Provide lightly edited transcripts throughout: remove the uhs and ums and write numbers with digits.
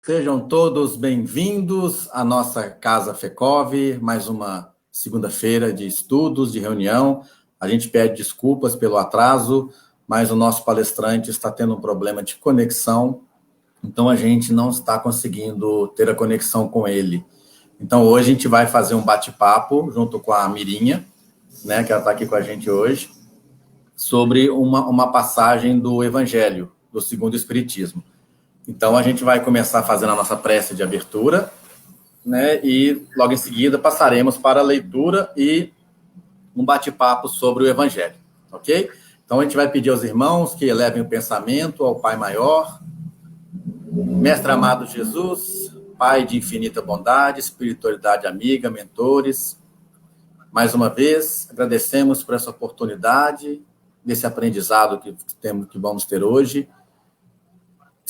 Sejam todos bem-vindos à nossa Casa FECOV, mais uma segunda-feira de estudos, de reunião. A gente pede desculpas pelo atraso, mas o nosso palestrante está tendo um problema de conexão, então a gente não está conseguindo ter a conexão com ele. Então hoje a gente vai fazer um bate-papo junto com a Mirinha, né, que ela está aqui com a gente hoje, sobre uma passagem do Evangelho, do Segundo Espiritismo. Então, a gente vai começar fazendo a nossa prece de abertura, né? E logo em seguida passaremos para a leitura e um bate-papo sobre o Evangelho, ok? Então, a gente vai pedir aos irmãos que elevem o pensamento ao Pai Maior, Mestre amado Jesus, Pai de infinita bondade, espiritualidade amiga, mentores. Mais uma vez, agradecemos por essa oportunidade, desse aprendizado que vamos ter hoje.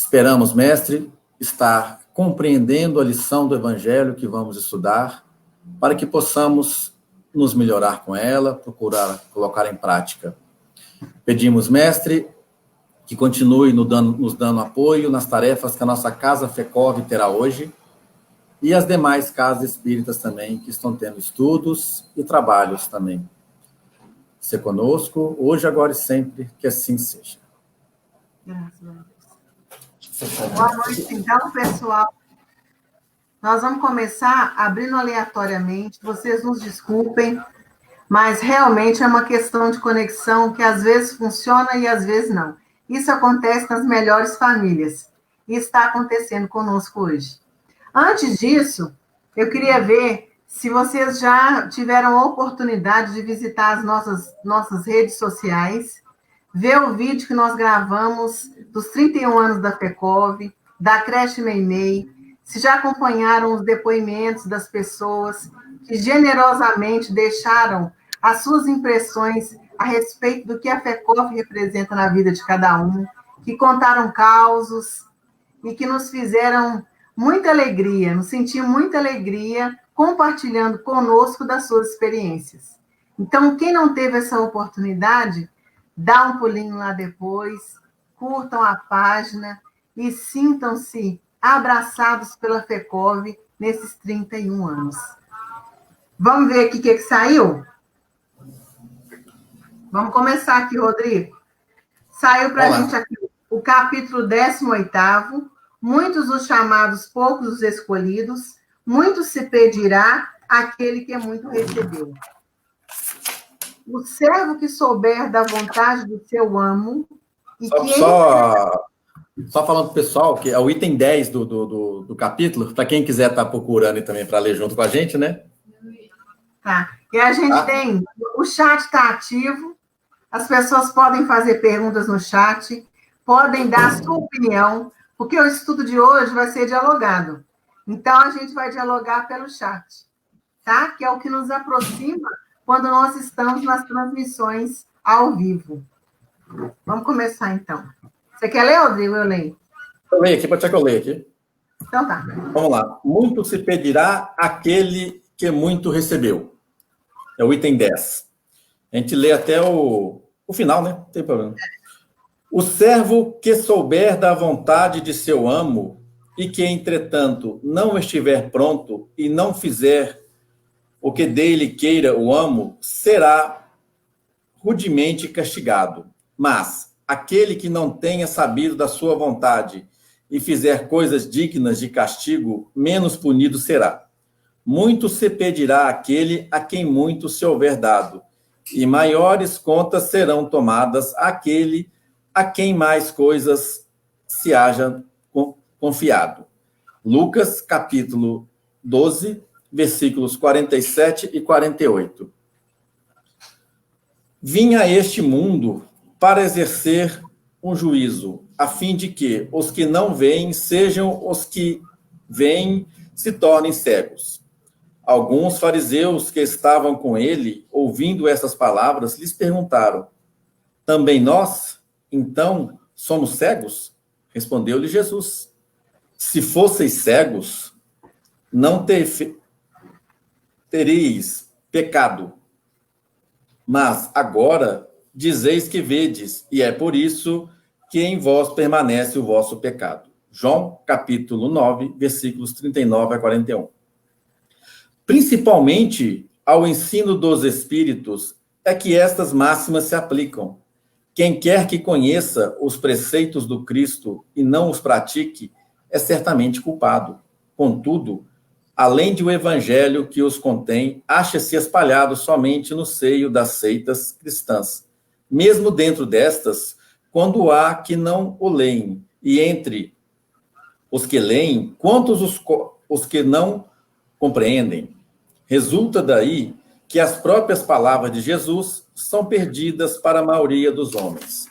Esperamos, mestre, estar compreendendo a lição do Evangelho que vamos estudar, para que possamos nos melhorar com ela, procurar colocar em prática. Pedimos, mestre, que continue nos dando apoio nas tarefas que a nossa Casa FECOV terá hoje, e as demais casas espíritas também, que estão tendo estudos e trabalhos também. Ser conosco, hoje, agora e sempre, que assim seja. Graças a Deus. Boa noite, então, pessoal. Nós vamos começar abrindo aleatoriamente. Vocês nos desculpem, mas realmente é uma questão de conexão que às vezes funciona e às vezes não. Isso acontece nas melhores famílias e está acontecendo conosco hoje. Antes disso, eu queria ver se vocês já tiveram a oportunidade de visitar as nossas redes sociais, ver o vídeo que nós gravamos dos 31 anos da FECOV, da creche Meimei, se já acompanharam os depoimentos das pessoas que generosamente deixaram as suas impressões a respeito do que a FECOV representa na vida de cada um, que contaram causos e que nos fizeram muita alegria, nos sentimos muita alegria compartilhando conosco das suas experiências. Então, quem não teve essa oportunidade, dá um pulinho lá depois, curtam a página e sintam-se abraçados pela FECOV nesses 31 anos. Vamos ver aqui o que saiu? Vamos começar aqui, Rodrigo. Saiu para a gente aqui o capítulo 18º, muitos os chamados, poucos os escolhidos, muito se pedirá aquele que muito recebeu. O servo que souber da vontade do seu amo... Só falando para o pessoal, que é o item 10 do capítulo, para quem quiser estar procurando e também para ler junto com a gente, né? Tá. E a gente tem... O chat está ativo, as pessoas podem fazer perguntas no chat, podem dar a sua opinião, porque o estudo de hoje vai ser dialogado. Então, a gente vai dialogar pelo chat, tá? Que é o que nos aproxima quando nós estamos nas transmissões ao vivo. Vamos começar, então. Você quer ler, Rodrigo? Eu leio. Eu leio aqui, pode ser que eu leia aqui. Então tá. Vamos lá. Muito se pedirá aquele que muito recebeu. É o item 10. A gente lê até o final, né? Não tem problema. O servo que souber da vontade de seu amo e que, entretanto, não estiver pronto e não fizer o que dele queira o amo, será rudemente castigado. Mas aquele que não tenha sabido da sua vontade e fizer coisas dignas de castigo, menos punido será. Muito se pedirá àquele a quem muito se houver dado, e maiores contas serão tomadas àquele a quem mais coisas se haja confiado. Lucas, capítulo 12, versículos 47 e 48. Vim a este mundo para exercer um juízo, a fim de que os que não veem sejam os que veem, se tornem cegos. Alguns fariseus que estavam com ele, ouvindo essas palavras, lhes perguntaram: também nós, então, somos cegos? Respondeu-lhe Jesus: se fosseis cegos, não teríeis pecado. Mas agora dizeis que vedes, e é por isso que em vós permanece o vosso pecado. João, capítulo 9, versículos 39 a 41. Principalmente ao ensino dos Espíritos é que estas máximas se aplicam. Quem quer que conheça os preceitos do Cristo e não os pratique, é certamente culpado. Contudo, além de o evangelho que os contém, acha-se espalhado somente no seio das seitas cristãs. Mesmo dentro destas, quando há que não o leem, e entre os que leem, quantos os que não compreendem? Resulta daí que as próprias palavras de Jesus são perdidas para a maioria dos homens.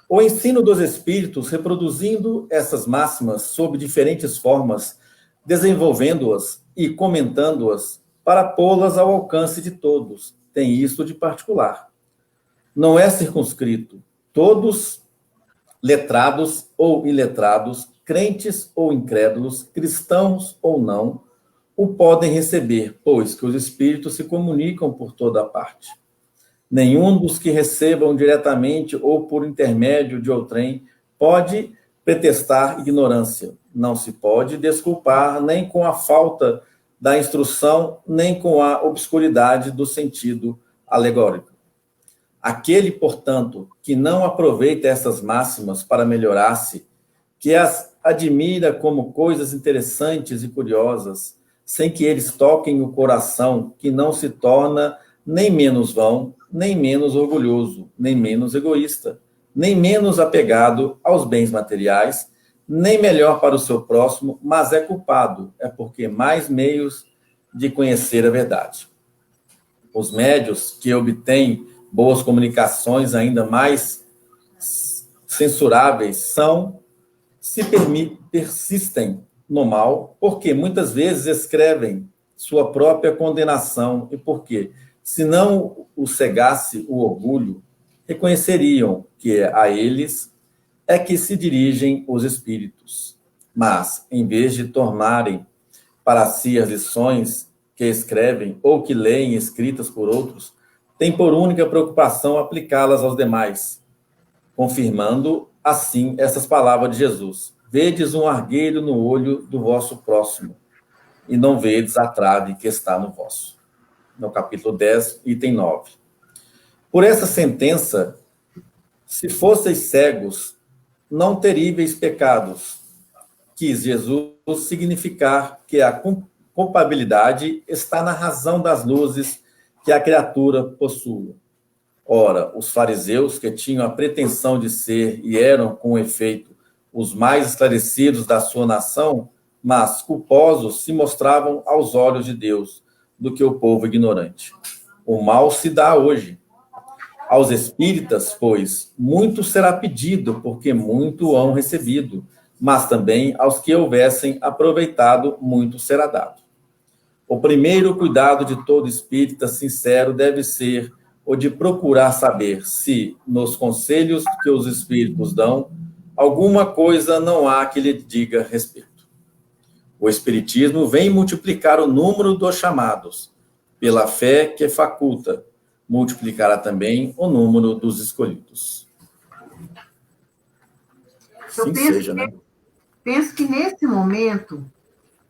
O ensino dos Espíritos, reproduzindo essas máximas sob diferentes formas, desenvolvendo-as e comentando-as para pô-las ao alcance de todos, tem isso de particular. Não é circunscrito. Todos, letrados ou iletrados, crentes ou incrédulos, cristãos ou não, o podem receber, pois que os Espíritos se comunicam por toda parte. Nenhum dos que recebam diretamente ou por intermédio de outrem pode pretextar ignorância. Não se pode desculpar nem com a falta da instrução, nem com a obscuridade do sentido alegórico. Aquele, portanto, que não aproveita essas máximas para melhorar-se, que as admira como coisas interessantes e curiosas, sem que eles toquem o coração, que não se torna nem menos vão, nem menos orgulhoso, nem menos egoísta, nem menos apegado aos bens materiais, nem melhor para o seu próximo, mas é culpado, é porque mais meios de conhecer a verdade. Os médios que obtêm boas comunicações ainda mais censuráveis se persistem no mal, porque muitas vezes escrevem sua própria condenação e porque, se não o cegasse o orgulho, reconheceriam que a eles é que se dirigem os espíritos. Mas, em vez de tomarem para si as lições que escrevem ou que leem escritas por outros, têm por única preocupação aplicá-las aos demais, confirmando, assim, essas palavras de Jesus. Vedes um argueiro no olho do vosso próximo, e não vedes a trave que está no vosso. No capítulo 10, item 9. Por essa sentença, se fosseis cegos, não teríveis pecados. Quis Jesus significar que a culpabilidade está na razão das luzes que a criatura possui. Ora, os fariseus, que tinham a pretensão de ser e eram, com efeito, os mais esclarecidos da sua nação, mas culposos se mostravam aos olhos de Deus do que o povo ignorante. O mal se dá hoje. Aos espíritas, pois, muito será pedido, porque muito hão recebido, mas também aos que houvessem aproveitado, muito será dado. O primeiro cuidado de todo espírita sincero deve ser o de procurar saber se, nos conselhos que os espíritos dão, alguma coisa não há que lhe diga respeito. O espiritismo vem multiplicar o número dos chamados. Pela fé que faculta, multiplicará também o número dos escolhidos. Assim seja, né? Penso que nesse momento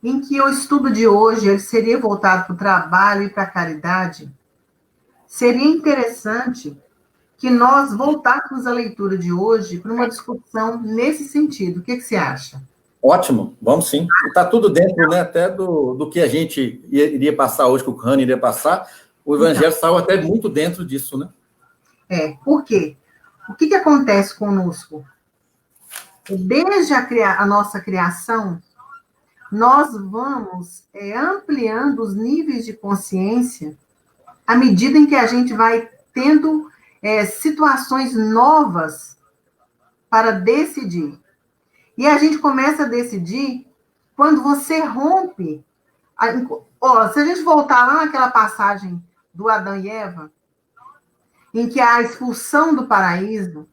em que o estudo de hoje ele seria voltado para o trabalho e para a caridade, seria interessante que nós voltássemos a leitura de hoje para uma discussão nesse sentido. O que você acha? Ótimo, vamos sim. Está tudo dentro, né, até do que a gente iria passar hoje, que o Rani iria passar. O Evangelho saiu até muito dentro disso, né? Por quê? O que acontece conosco? Desde a nossa criação, nós vamos ampliando os níveis de consciência à medida em que a gente vai tendo situações novas para decidir. E a gente começa a decidir quando você rompe. Se a gente voltar lá naquela passagem do Adão e Eva, em que há a expulsão do paraíso,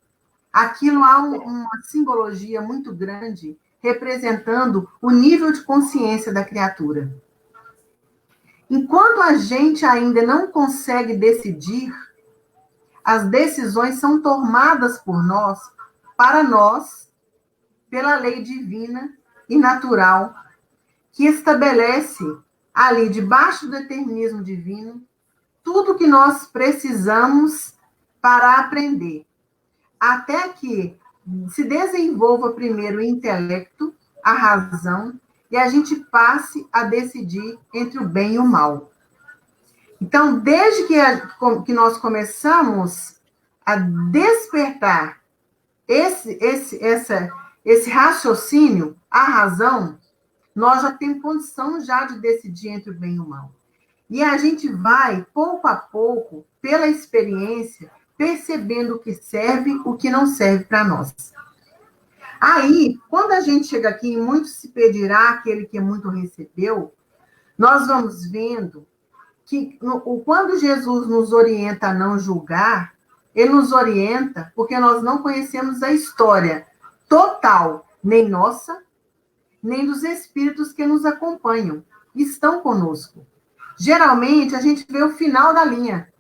aquilo há uma simbologia muito grande representando o nível de consciência da criatura. Enquanto a gente ainda não consegue decidir, as decisões são tomadas por nós, para nós, pela lei divina e natural que estabelece ali, debaixo do determinismo divino, tudo que nós precisamos para aprender, até que se desenvolva primeiro o intelecto, a razão, e a gente passe a decidir entre o bem e o mal. Então, desde que nós começamos a despertar esse raciocínio, a razão, nós já temos condição já de decidir entre o bem e o mal. E a gente vai, pouco a pouco, pela experiência, percebendo o que serve, o que não serve para nós. Aí, quando a gente chega aqui, e muito se pedirá aquele que muito recebeu, nós vamos vendo que quando Jesus nos orienta a não julgar, ele nos orienta porque nós não conhecemos a história total, nem nossa, nem dos espíritos que nos acompanham, estão conosco. Geralmente, a gente vê o final da linha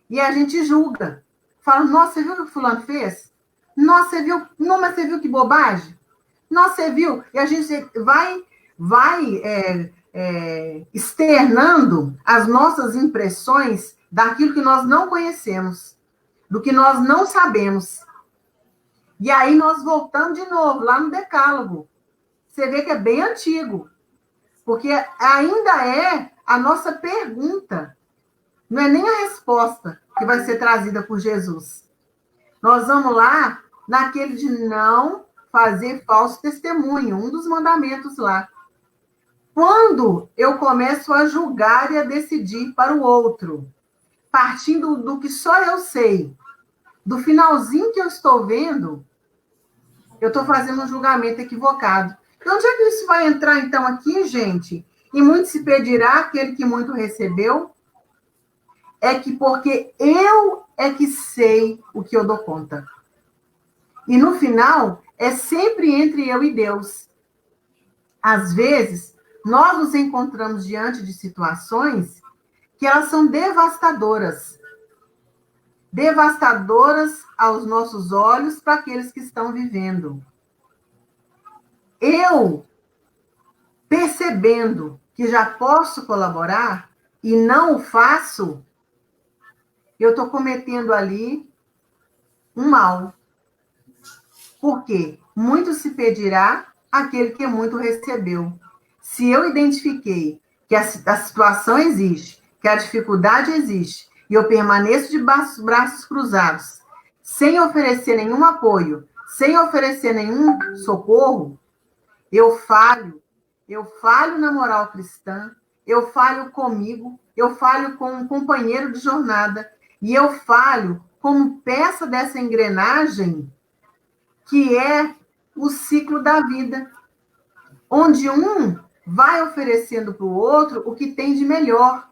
e a gente julga. Fala, nossa, você viu o que o fulano fez? Nossa, você viu? Não, mas você viu que bobagem? Nossa, você viu? E a gente vai externando as nossas impressões daquilo que nós não conhecemos, do que nós não sabemos. E aí nós voltamos de novo, lá no Decálogo. Você vê que é bem antigo, porque ainda é a nossa pergunta, não é nem a resposta que vai ser trazida por Jesus. Nós vamos lá naquele de não fazer falso testemunho, um dos mandamentos lá. Quando eu começo a julgar e a decidir para o outro, partindo do que só eu sei, do finalzinho que eu estou vendo, eu estou fazendo um julgamento equivocado. E onde é que isso vai entrar, então, aqui, gente? E muito se pedirá aquele que muito recebeu, é que porque eu é que sei o que eu dou conta. E no final, é sempre entre eu e Deus. Às vezes, nós nos encontramos diante de situações que elas são devastadoras. Devastadoras aos nossos olhos para aqueles que estão vivendo. Eu, percebendo que já posso colaborar e não o faço, eu estou cometendo ali um mal. Por quê? Muito se pedirá aquele que muito recebeu. Se eu identifiquei que a situação existe, que a dificuldade existe, e eu permaneço de braços cruzados, sem oferecer nenhum apoio, sem oferecer nenhum socorro, eu falho na moral cristã, eu falho comigo, eu falho com um companheiro de jornada, e eu falho como peça dessa engrenagem que é o ciclo da vida, onde um vai oferecendo para o outro o que tem de melhor.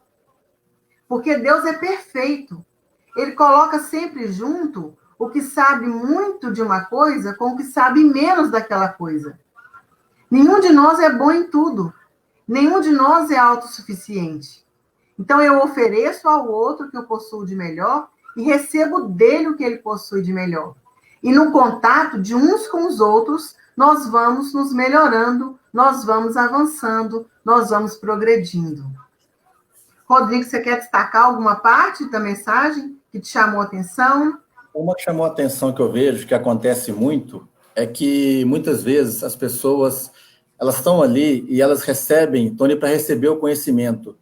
Porque Deus é perfeito. Ele coloca sempre junto o que sabe muito de uma coisa com o que sabe menos daquela coisa. Nenhum de nós é bom em tudo. Nenhum de nós é autossuficiente. Então, eu ofereço ao outro o que eu possuo de melhor e recebo dele o que ele possui de melhor. E no contato de uns com os outros, nós vamos nos melhorando, nós vamos avançando, nós vamos progredindo. Rodrigo, você quer destacar alguma parte da mensagem que te chamou a atenção? Uma que chamou a atenção que eu vejo, que acontece muito, é que muitas vezes as pessoas, elas estão ali e elas recebem, estão ali para receber o conhecimento,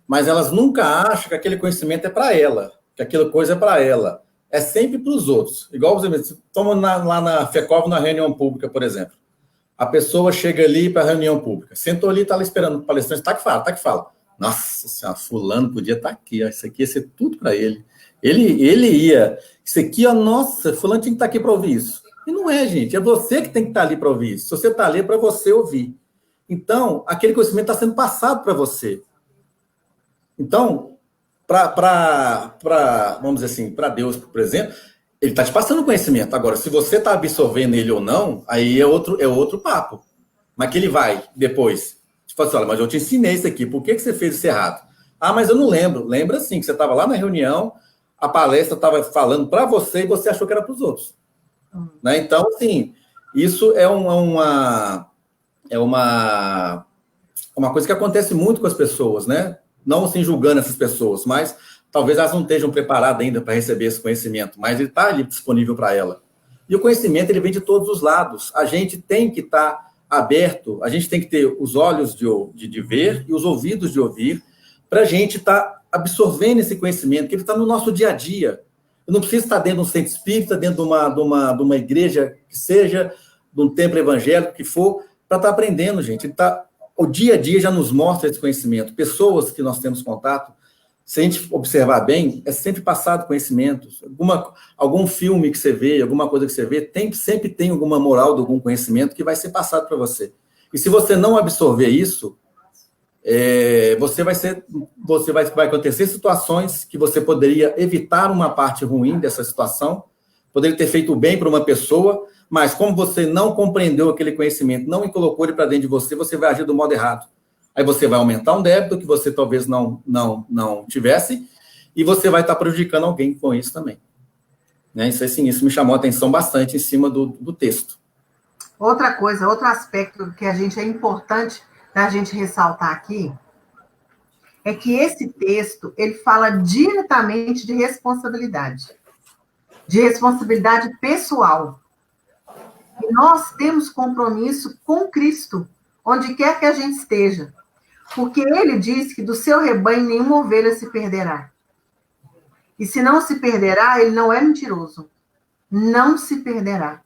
mas elas nunca acham que aquele conhecimento é para ela, que aquela coisa é para ela. É sempre para os outros. Igual você estamos lá na FECOV, na reunião pública, por exemplo. A pessoa chega ali para a reunião pública, sentou ali, está lá esperando o palestrante, tá que fala. Nossa senhora, fulano podia estar aqui, ó, isso aqui ia ser tudo para ele. Ele ia, isso aqui, ó, nossa, fulano tinha que estar aqui para ouvir isso. E não é, gente, é você que tem que estar ali para ouvir isso. Se você está ali, é para você ouvir. Então, aquele conhecimento está sendo passado para você. Então, vamos dizer assim, para Deus, por exemplo, ele está te passando conhecimento. Agora, se você está absorvendo ele ou não, aí é outro papo. Mas que ele vai depois. Tipo assim, olha, mas eu te ensinei isso aqui, por que você fez isso errado? Ah, mas eu não lembro. Lembra sim, que você estava lá na reunião, a palestra estava falando para você e você achou que era para os outros. Né? Então, assim, Isso é uma coisa que acontece muito com as pessoas, né? Não assim julgando essas pessoas, mas talvez elas não estejam preparadas ainda para receber esse conhecimento, mas ele está ali disponível para ela. E o conhecimento, ele vem de todos os lados. A gente tem que estar aberto, a gente tem que ter os olhos de ver e os ouvidos de ouvir, para a gente estar absorvendo esse conhecimento, que ele está no nosso dia a dia. Eu não preciso estar dentro de um centro espírita, dentro de uma igreja que seja, de um templo evangélico que for, para estar aprendendo, gente. O dia a dia já nos mostra esse conhecimento. Pessoas que nós temos contato, se a gente observar bem, é sempre passado conhecimento. Algum filme que você vê, alguma coisa que você vê, sempre tem alguma moral de algum conhecimento que vai ser passado para você. E se você não absorver isso, vai acontecer situações que você poderia evitar uma parte ruim dessa situação, poderia ter feito bem para uma pessoa, mas como você não compreendeu aquele conhecimento, não colocou ele para dentro de você, você vai agir do modo errado. Aí você vai aumentar um débito que você talvez não tivesse, e você vai estar prejudicando alguém com isso também. Né? Isso me chamou a atenção bastante em cima do texto. Outra coisa, outro aspecto que é importante da gente ressaltar aqui, é que esse texto, ele fala diretamente de responsabilidade pessoal. E nós temos compromisso com Cristo, onde quer que a gente esteja. Porque ele diz que do seu rebanho nenhuma ovelha se perderá. E se não se perderá, ele não é mentiroso. Não se perderá.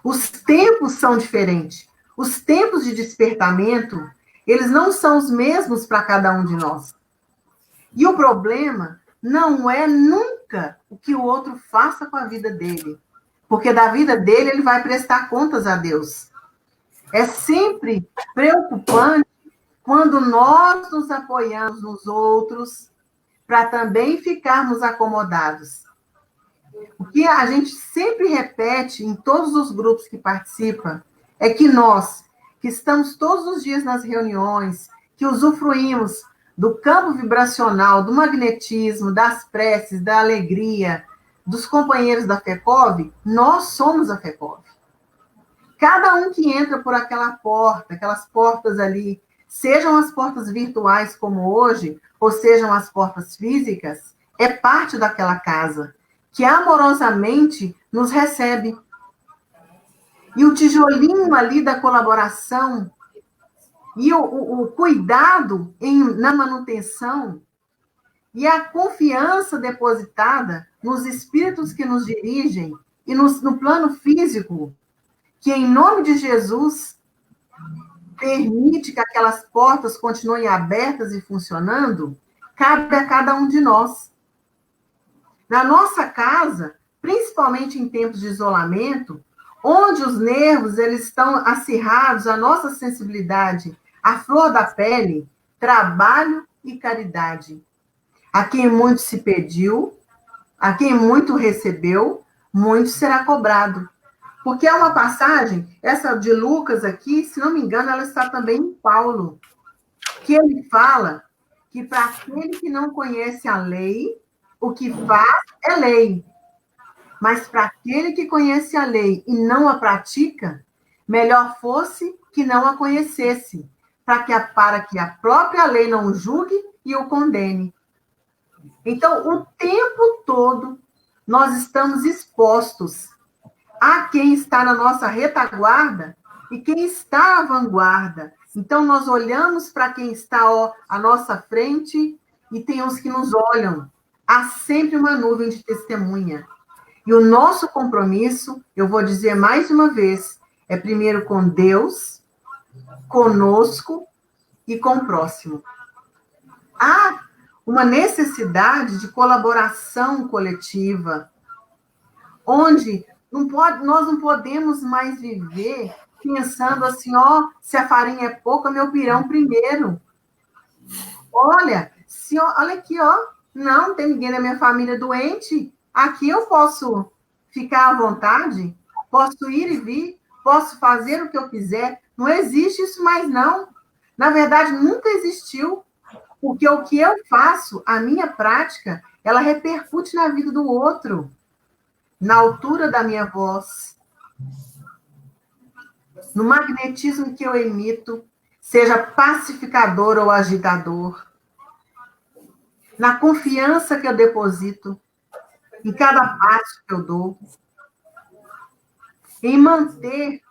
Os tempos são diferentes. Os tempos de despertamento, eles não são os mesmos para cada um de nós. E o problema não é nunca o que o outro faça com a vida dele. Porque da vida dele ele vai prestar contas a Deus. É sempre preocupante quando nós nos apoiamos nos outros para também ficarmos acomodados. O que a gente sempre repete em todos os grupos que participam é que nós, que estamos todos os dias nas reuniões, que usufruímos do campo vibracional, do magnetismo, das preces, da alegria, dos companheiros da FECOV, nós somos a FECOV. Cada um que entra por aquela porta, aquelas portas ali, sejam as portas virtuais como hoje, ou sejam as portas físicas, é parte daquela casa, que amorosamente nos recebe. E o tijolinho ali da colaboração, e o cuidado na manutenção, e a confiança depositada nos espíritos que nos dirigem, e no plano físico, que em nome de Jesus permite que aquelas portas continuem abertas e funcionando, cabe a cada um de nós. Na nossa casa, principalmente em tempos de isolamento, onde os nervos eles estão acirrados, a nossa sensibilidade, a flor da pele, trabalho e caridade. A quem muito se pediu, a quem muito recebeu, muito será cobrado. Porque é uma passagem, essa de Lucas aqui, se não me engano, ela está também em Paulo, que ele fala que para aquele que não conhece a lei, o que faz é lei. Mas para aquele que conhece a lei e não a pratica, melhor fosse que não a conhecesse, para que a própria lei não o julgue e o condene. Então, o tempo todo, nós estamos expostos a quem está na nossa retaguarda e quem está à vanguarda. Então, nós olhamos para quem está à nossa frente e tem uns que nos olham. Há sempre uma nuvem de testemunha. E o nosso compromisso, eu vou dizer mais uma vez, é primeiro com Deus, conosco e com o próximo. Há uma necessidade de colaboração coletiva, onde nós não podemos mais viver pensando assim, se a farinha é pouca, meu pirão primeiro. Olha aqui, não tem ninguém da minha família doente, aqui eu posso ficar à vontade, posso ir e vir, posso fazer o que eu quiser. Não existe isso mais, não. Na verdade, nunca existiu, porque o que eu faço, a minha prática, ela repercute na vida do outro, na altura da minha voz, no magnetismo que eu emito, seja pacificador ou agitador, na confiança que eu deposito em cada passo que eu dou, em manter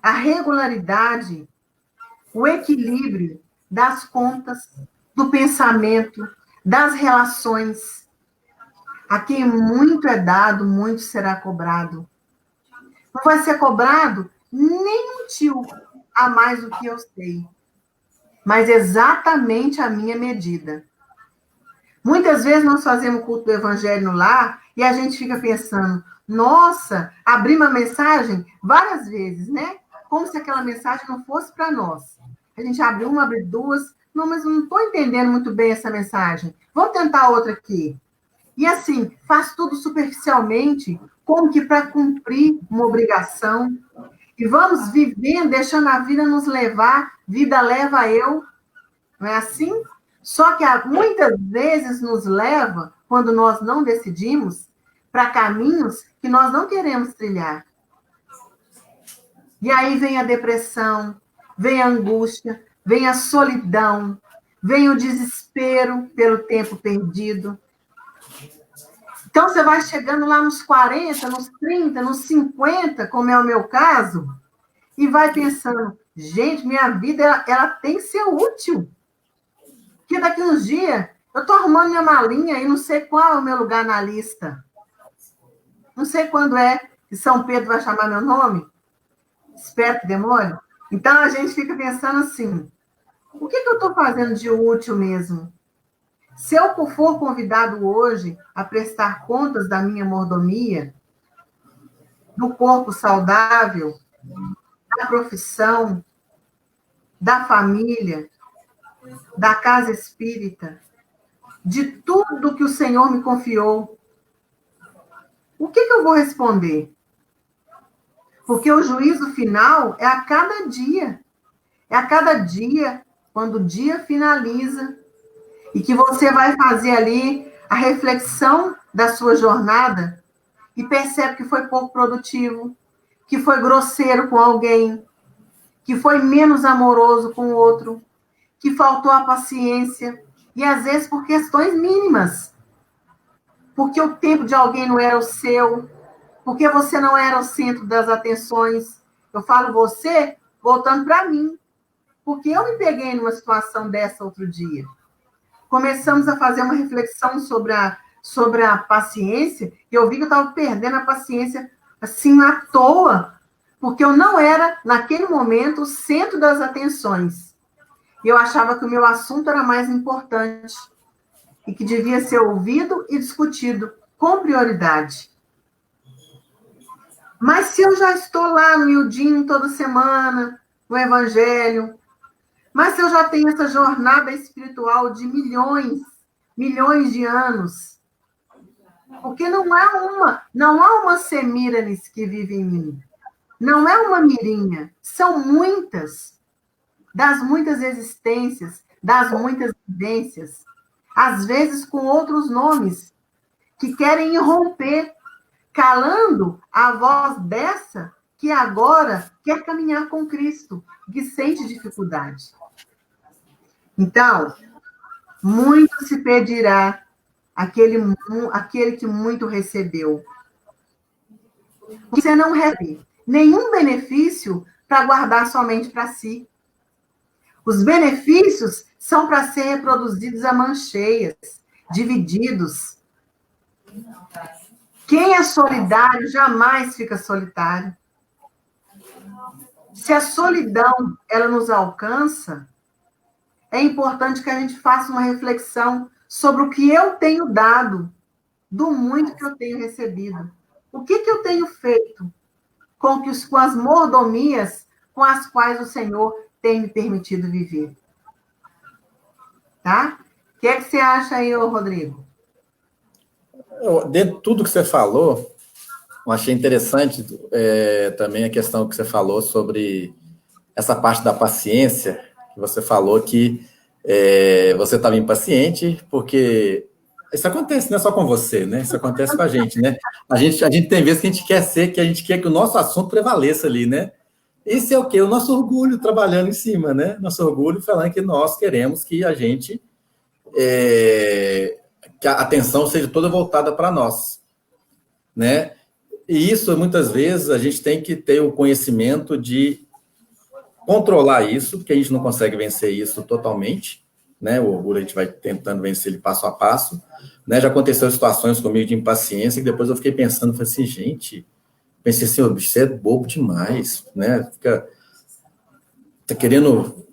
a regularidade, o equilíbrio das contas, do pensamento, das relações. A quem muito é dado, muito será cobrado. Não vai ser cobrado nem um tio a mais do que eu sei, mas exatamente a minha medida. Muitas vezes nós fazemos o culto do evangelho no lar e a gente fica pensando, nossa, abri uma mensagem várias vezes, né? Como se aquela mensagem não fosse para nós. A gente abre uma, abre duas, não, mas não estou entendendo muito bem essa mensagem. Vou tentar outra aqui. E assim, faz tudo superficialmente, como que para cumprir uma obrigação. E vamos vivendo, deixando a vida nos levar, vida leva eu. Não é assim? Só que muitas vezes nos leva, quando nós não decidimos, para caminhos que nós não queremos trilhar. E aí vem a depressão, vem a angústia, vem a solidão, vem o desespero pelo tempo perdido. Então, você vai chegando lá nos 40, nos 30, nos 50, como é o meu caso, e vai pensando, gente, minha vida, ela tem que ser útil. Porque daqui uns dias, eu estou arrumando minha malinha e não sei qual é o meu lugar na lista. Não sei quando é que São Pedro vai chamar meu nome. Espero que demore. Então, a gente fica pensando assim, o que eu estou fazendo de útil mesmo? Se eu for convidado hoje a prestar contas da minha mordomia, do corpo saudável, da profissão, da família, da casa espírita, de tudo que o Senhor me confiou, o que eu vou responder? Porque o juízo final é a cada dia. É a cada dia, quando o dia finaliza, e que você vai fazer ali a reflexão da sua jornada e percebe que foi pouco produtivo, que foi grosseiro com alguém, que foi menos amoroso com o outro, que faltou a paciência, e às vezes por questões mínimas, porque o tempo de alguém não era o seu, porque você não era o centro das atenções. Eu falo você, voltando para mim, porque eu me peguei numa situação dessa outro dia. Começamos a fazer uma reflexão sobre a paciência, e eu vi que eu estava perdendo a paciência assim à toa, porque eu não era, naquele momento, o centro das atenções. E eu achava que o meu assunto era mais importante e que devia ser ouvido e discutido com prioridade. Mas se eu já estou lá no miudinho toda semana, no Evangelho, mas se eu já tenho essa jornada espiritual de milhões de anos, porque não há uma Semíramis que vive em mim, não é uma mirinha, são muitas, das muitas existências, das muitas vivências, às vezes com outros nomes, que querem irromper, calando a voz dessa que agora quer caminhar com Cristo, que sente dificuldade. Então, muito se pedirá aquele que muito recebeu. Você não recebe nenhum benefício para guardar somente para si. Os benefícios são para ser reproduzidos a mãos cheias, divididos. Quem é solidário jamais fica solitário. Se a solidão ela nos alcança, é importante que a gente faça uma reflexão sobre o que eu tenho dado, do muito que eu tenho recebido. O que eu tenho feito com as mordomias com as quais o Senhor tem me permitido viver? Tá? O que você acha aí, Rodrigo? Dentro de tudo que você falou, eu achei interessante também a questão que você falou sobre essa parte da paciência, que você falou que você estava impaciente, porque isso acontece não é só com você, né? Isso acontece com a gente, né? A gente tem vezes que a gente quer que o nosso assunto prevaleça ali, né? Esse é o quê? O nosso orgulho trabalhando em cima, né? Nosso orgulho falando que nós queremos que a gente, que a atenção seja toda voltada para nós, né? E isso, muitas vezes, a gente tem que ter o conhecimento de controlar isso, porque a gente não consegue vencer isso totalmente, né? O orgulho a gente vai tentando vencer ele passo a passo, né? Já aconteceu situações comigo de impaciência, que depois eu fiquei pensando, falei assim, gente, pensei assim, você é bobo demais, né? Tá querendo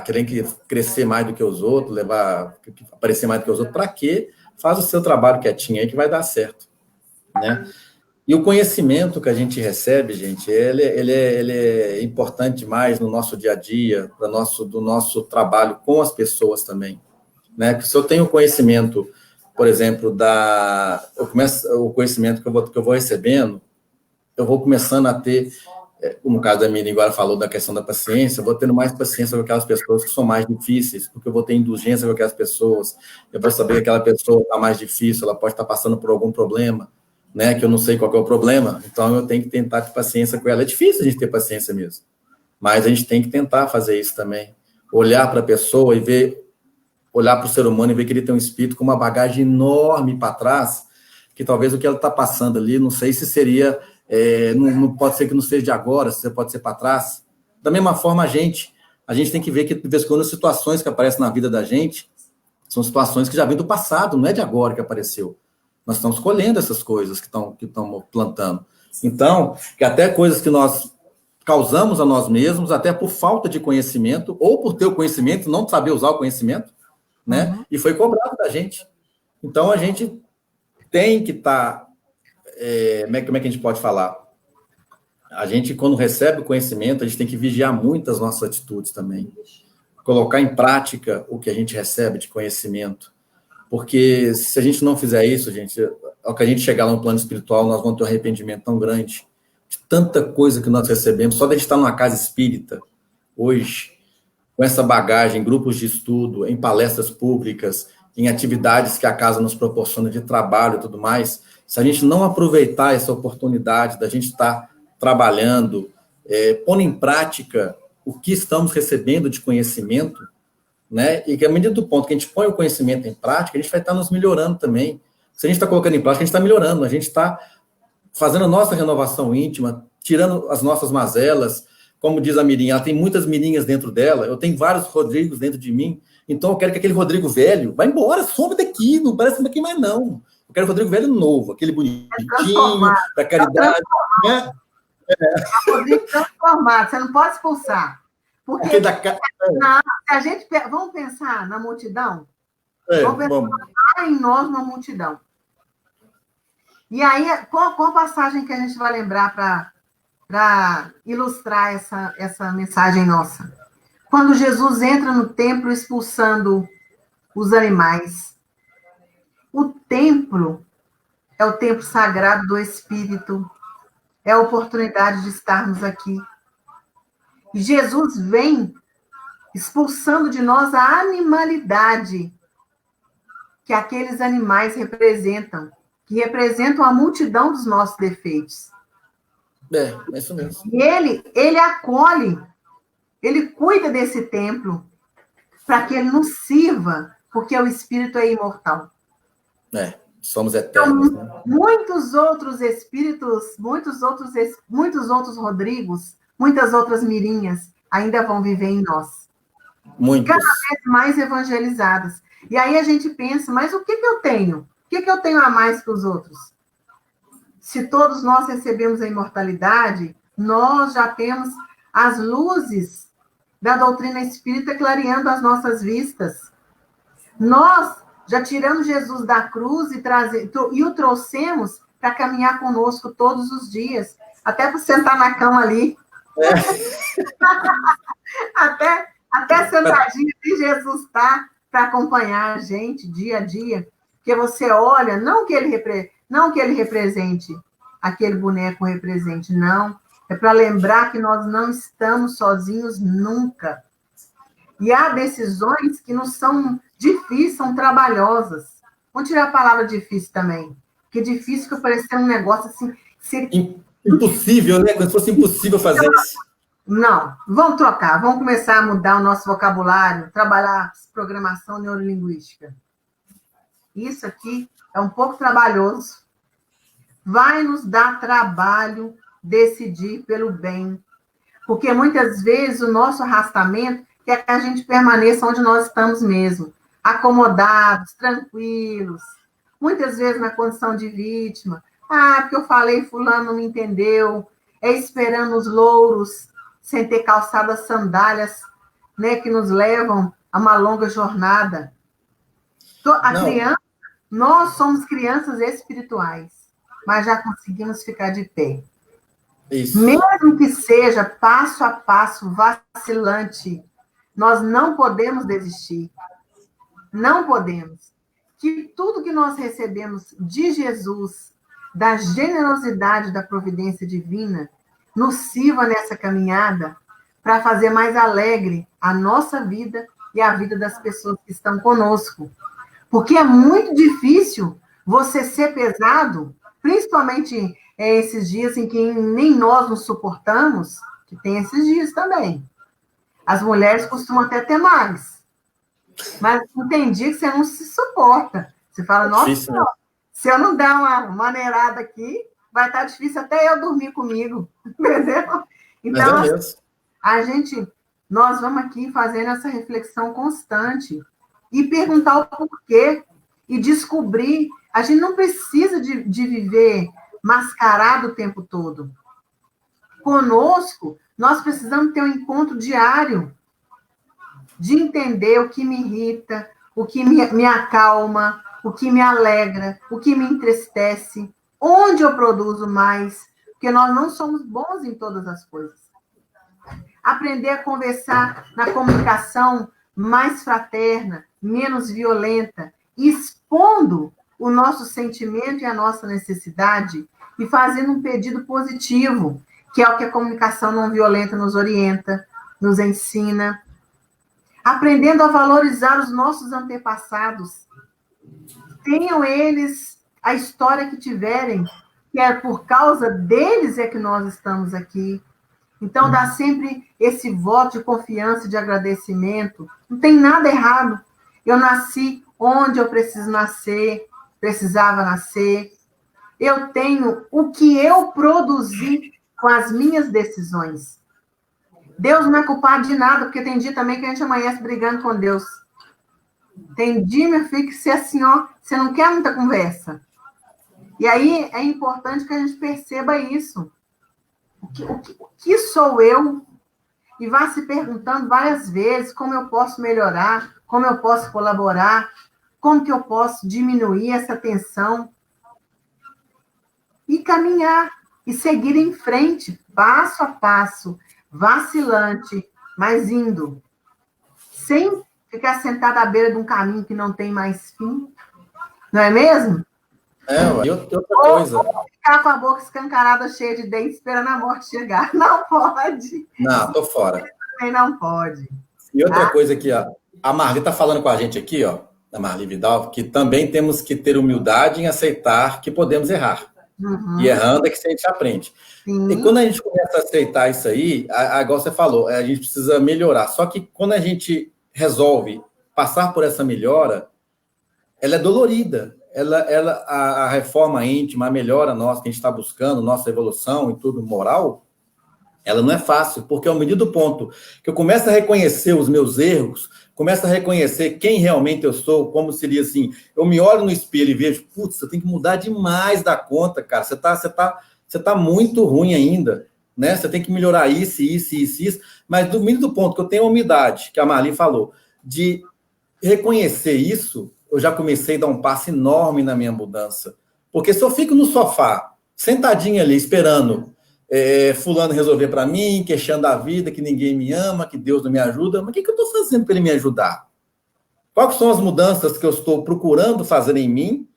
querendo crescer mais do que os outros, aparecer mais do que os outros, para quê? Faz o seu trabalho quietinho aí que vai dar certo, né? E o conhecimento que a gente recebe, gente, ele é importante demais no nosso dia a dia, do nosso trabalho com as pessoas também, né? Porque se eu tenho conhecimento, por exemplo, o conhecimento que eu vou recebendo, eu vou começando a ter, no caso da Miriam agora falou da questão da paciência, eu vou tendo mais paciência com aquelas pessoas que são mais difíceis, porque eu vou ter indulgência com aquelas pessoas, eu vou saber que aquela pessoa está mais difícil, ela pode estar passando por algum problema, né, que eu não sei qual é o problema, então eu tenho que tentar ter paciência com ela. É difícil a gente ter paciência mesmo, mas a gente tem que tentar fazer isso também. Olhar para a pessoa olhar para o ser humano e ver que ele tem um espírito com uma bagagem enorme para trás, que talvez o que ela está passando ali, não sei se seria, não pode ser que não seja de agora, se pode ser para trás. Da mesma forma, a gente tem que ver que, de vez em quando, as situações que aparecem na vida da gente são situações que já vêm do passado, não é de agora que apareceu. Nós estamos colhendo essas coisas que estamos plantando. Então, que até coisas que nós causamos a nós mesmos, até por falta de conhecimento, ou por ter o conhecimento, não saber usar o conhecimento, né? Uhum. E foi cobrado da gente. Então, a gente tem que estar... como é que a gente pode falar? A gente, quando recebe o conhecimento, a gente tem que vigiar muito as nossas atitudes também. Colocar em prática o que a gente recebe de conhecimento. Porque se a gente não fizer isso, gente, ao que a gente chegar lá no plano espiritual, nós vamos ter um arrependimento tão grande de tanta coisa que nós recebemos, só de a gente estar numa casa espírita, hoje, com essa bagagem, em grupos de estudo, em palestras públicas, em atividades que a casa nos proporciona de trabalho e tudo mais, se a gente não aproveitar essa oportunidade da gente estar trabalhando, pondo em prática o que estamos recebendo de conhecimento, né? E que, à medida do ponto que a gente põe o conhecimento em prática, a gente vai estar nos melhorando também. Se a gente está colocando em prática, a gente está melhorando, a gente está fazendo a nossa renovação íntima, tirando as nossas mazelas. Como diz a Mirinha, ela tem muitas Mirinhas dentro dela, eu tenho vários Rodrigos dentro de mim, então eu quero que aquele Rodrigo velho vá embora, some daqui, não parece daqui mais não. Eu quero o Rodrigo velho novo, aquele bonitinho, da caridade. Né? Rodrigo transformado, você não pode expulsar. Porque se a gente... Vamos pensar na multidão? Vamos pensar em nós na multidão. E aí, qual passagem que a gente vai lembrar para ilustrar essa mensagem nossa? Quando Jesus entra no templo expulsando os animais. O templo é o templo sagrado do Espírito, é a oportunidade de estarmos aqui. E Jesus vem expulsando de nós a animalidade que aqueles animais representam, que representam a multidão dos nossos defeitos. É isso mesmo. E ele acolhe, ele cuida desse templo para que ele nos sirva, porque o Espírito é imortal. Somos eternos. Então, né? Muitos outros espíritos, muitos outros Rodrigos, muitas outras Mirinhas ainda vão viver em nós. Muitos. Cada vez mais evangelizadas. E aí a gente pensa, mas o que eu tenho? O que eu tenho a mais que os outros? Se todos nós recebemos a imortalidade, nós já temos as luzes da doutrina espírita clareando as nossas vistas. Nós já tiramos Jesus da cruz e o trouxemos para caminhar conosco todos os dias, até para sentar na cama ali. Até sentadinho que Jesus está para acompanhar a gente dia a dia. Porque você olha, não que ele represente, aquele boneco represente, não. É para lembrar que nós não estamos sozinhos nunca. E há decisões que não são difíceis, são trabalhosas. Vamos tirar a palavra difícil também. Porque difícil que parecer um negócio assim, Impossível, né? Como se fosse impossível fazer isso. Não, vamos trocar, vamos começar a mudar o nosso vocabulário, trabalhar programação neurolinguística. Isso aqui é um pouco trabalhoso. Vai nos dar trabalho decidir pelo bem. Porque muitas vezes o nosso arrastamento quer que a gente permaneça onde nós estamos mesmo, acomodados, tranquilos, muitas vezes na condição de vítima. Ah, porque eu falei, fulano não me entendeu, é esperando os louros, sem ter calçado as sandálias, né, que nos levam a uma longa jornada. Criança, nós somos crianças espirituais, mas já conseguimos ficar de pé. Isso. Mesmo que seja passo a passo, vacilante, nós não podemos desistir. Não podemos. Que tudo que nós recebemos de Jesus, da generosidade da providência divina, nos sirva nessa caminhada para fazer mais alegre a nossa vida e a vida das pessoas que estão conosco. Porque é muito difícil você ser pesado, principalmente esses dias em que nem nós nos suportamos, que tem esses dias também. As mulheres costumam até ter mais. Mas entendi que você não se suporta. Você fala, nossa, difícil, né? Se eu não der uma maneirada aqui, vai estar difícil até eu dormir comigo. Entendeu? Então, nós vamos aqui fazendo essa reflexão constante e perguntar o porquê e descobrir. A gente não precisa de viver mascarado o tempo todo. Conosco, nós precisamos ter um encontro diário de entender o que me irrita, o que me acalma, o que me alegra, o que me entristece, onde eu produzo mais, porque nós não somos bons em todas as coisas. Aprender a conversar na comunicação mais fraterna, menos violenta, expondo o nosso sentimento e a nossa necessidade e fazendo um pedido positivo, que é o que a comunicação não violenta nos orienta, nos ensina. Aprendendo a valorizar os nossos antepassados. Tenham eles a história que tiverem, que é por causa deles é que nós estamos aqui. Então, dá sempre esse voto de confiança e de agradecimento. Não tem nada errado. Eu nasci onde eu precisava nascer. Eu tenho o que eu produzi com as minhas decisões. Deus não é culpado de nada, porque tem dia também que a gente amanhece brigando com Deus. Tem dia, meu filho, que você assim, ó, você não quer muita conversa. E aí é importante que a gente perceba isso. O que sou eu? E vá se perguntando várias vezes como eu posso melhorar, como eu posso colaborar, como que eu posso diminuir essa tensão. E caminhar, e seguir em frente, passo a passo, vacilante, mas indo. Sem ficar sentado à beira de um caminho que não tem mais fim. Não é mesmo? E outra coisa. Ou ficar com a boca escancarada, cheia de dentes, esperando a morte chegar. Não pode. Não, tô fora. Também não pode. E outra coisa aqui, ó. A Marli está falando com a gente aqui, ó, a Marli Vidal, que também temos que ter humildade em aceitar que podemos errar. Uhum. E errando é que a gente aprende. Sim. E quando a gente começa a aceitar isso aí, igual você falou, a gente precisa melhorar. Só que quando a gente resolve passar por essa melhora, ela é dolorida. A reforma íntima, a melhora nossa que a gente está buscando, nossa evolução e tudo moral, ela não é fácil, porque ao medida do ponto que eu começo a reconhecer os meus erros, começo a reconhecer quem realmente eu sou, como seria assim, eu me olho no espelho e vejo, putz, eu tenho que mudar demais da conta, cara, você tá muito ruim ainda, né? Você tem que melhorar isso, mas do mínimo do ponto que eu tenho a humildade, que a Marli falou, de reconhecer isso, eu já comecei a dar um passo enorme na minha mudança. Porque se eu fico no sofá, sentadinho ali, esperando fulano resolver para mim, queixando a vida, que ninguém me ama, que Deus não me ajuda, mas o que eu estou fazendo para ele me ajudar? Quais são as mudanças que eu estou procurando fazer em mim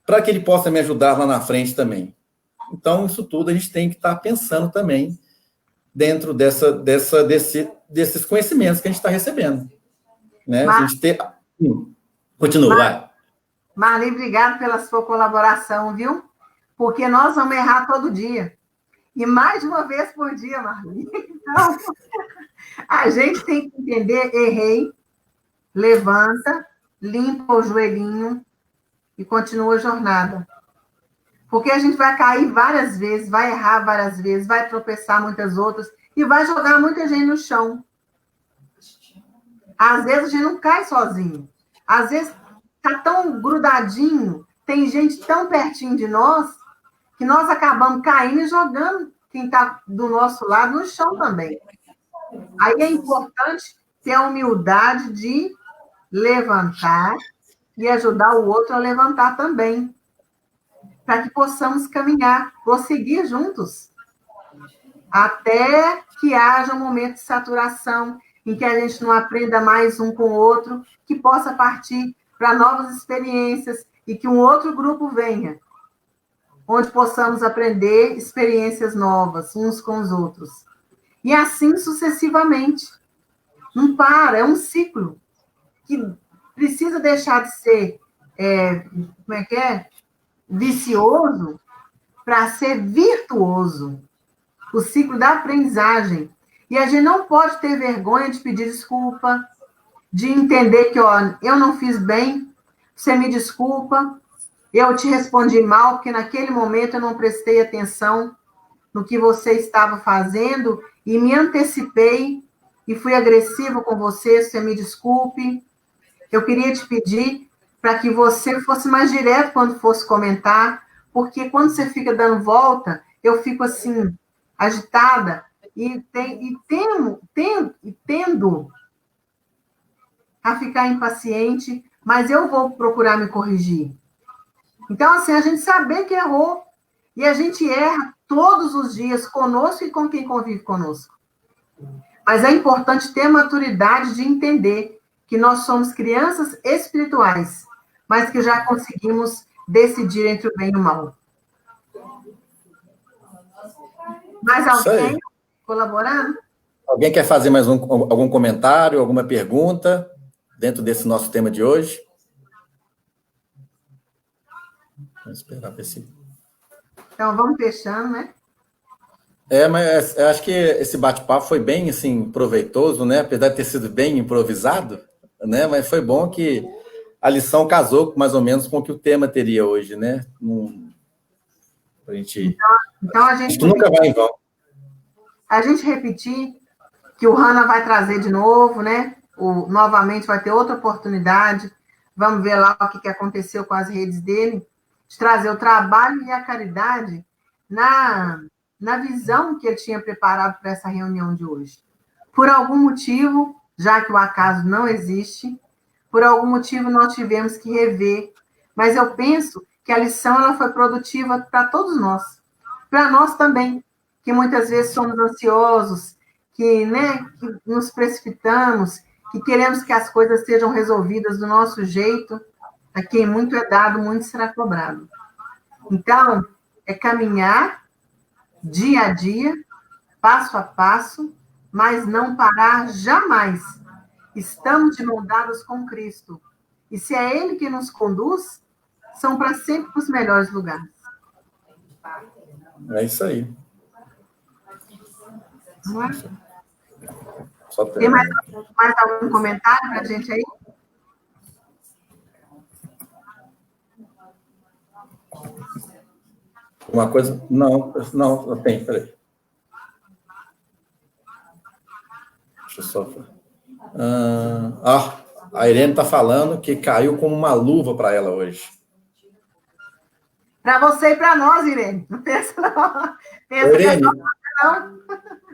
para que ele possa me ajudar lá na frente também? Então, isso tudo a gente tem que estar pensando também dentro desses conhecimentos que a gente está recebendo. Né? A gente ter... Continua, vai. Marli, obrigado pela sua colaboração, viu? Porque nós vamos errar todo dia. E mais de uma vez por dia, Marli. Então, a gente tem que entender, errei, levanta, limpa o joelhinho e continua a jornada. Porque a gente vai cair várias vezes, vai errar várias vezes, vai tropeçar muitas outras e vai jogar muita gente no chão. Às vezes a gente não cai sozinho. Às vezes está tão grudadinho, tem gente tão pertinho de nós, que nós acabamos caindo e jogando quem está do nosso lado no chão também. Aí é importante ter a humildade de levantar e ajudar o outro a levantar também, para que possamos caminhar, prosseguir juntos, até que haja um momento de saturação, em que a gente não aprenda mais um com o outro, que possa partir para novas experiências e que um outro grupo venha, onde possamos aprender experiências novas, uns com os outros. E assim sucessivamente. Não para, é um ciclo que precisa deixar de ser, vicioso para ser virtuoso. O ciclo da aprendizagem. E a gente não pode ter vergonha de pedir desculpa, de entender que, ó, eu não fiz bem, você me desculpa, eu te respondi mal, porque naquele momento eu não prestei atenção no que você estava fazendo e me antecipei e fui agressivo com você me desculpe. Eu queria te pedir para que você fosse mais direto quando fosse comentar, porque quando você fica dando volta, eu fico assim, agitada, e tendo a ficar impaciente, mas eu vou procurar me corrigir. Então, assim, a gente saber que errou, e a gente erra todos os dias, conosco e com quem convive conosco. Mas é importante ter maturidade de entender que nós somos crianças espirituais, mas que já conseguimos decidir entre o bem e o mal. Mais alguém colaborando? Alguém quer fazer mais algum comentário, alguma pergunta dentro desse nosso tema de hoje? Vamos esperar ver se... Então, vamos fechando, né? Mas eu acho que esse bate-papo foi bem, assim, proveitoso, né? Apesar de ter sido bem improvisado, né? Mas foi bom que a lição casou mais ou menos com o que o tema teria hoje, né? A gente... Então a gente... Isso nunca vai em vão. A gente repetir que o Hannah vai trazer de novo, né? Novamente vai ter outra oportunidade. Vamos ver lá o que aconteceu com as redes dele, de trazer o trabalho e a caridade na visão que ele tinha preparado para essa reunião de hoje. Por algum motivo, já que o acaso não existe, por algum motivo nós tivemos que rever, mas eu penso que a lição ela foi produtiva para todos nós, para nós também, que muitas vezes somos ansiosos, que nos precipitamos, que queremos que as coisas sejam resolvidas do nosso jeito. A quem muito é dado, muito será cobrado. Então, é caminhar dia a dia, passo a passo, mas não parar jamais. Estamos de mão dadas com Cristo. E se é Ele que nos conduz, são para sempre os melhores lugares. É isso aí. Não é? Tem mais algum comentário para a gente aí? Uma coisa... Não, tem, peraí. Deixa eu só... a Irene está falando que caiu como uma luva para ela hoje. Para você e para nós, Irene. Não pensa, não. Pensa Irene, que não.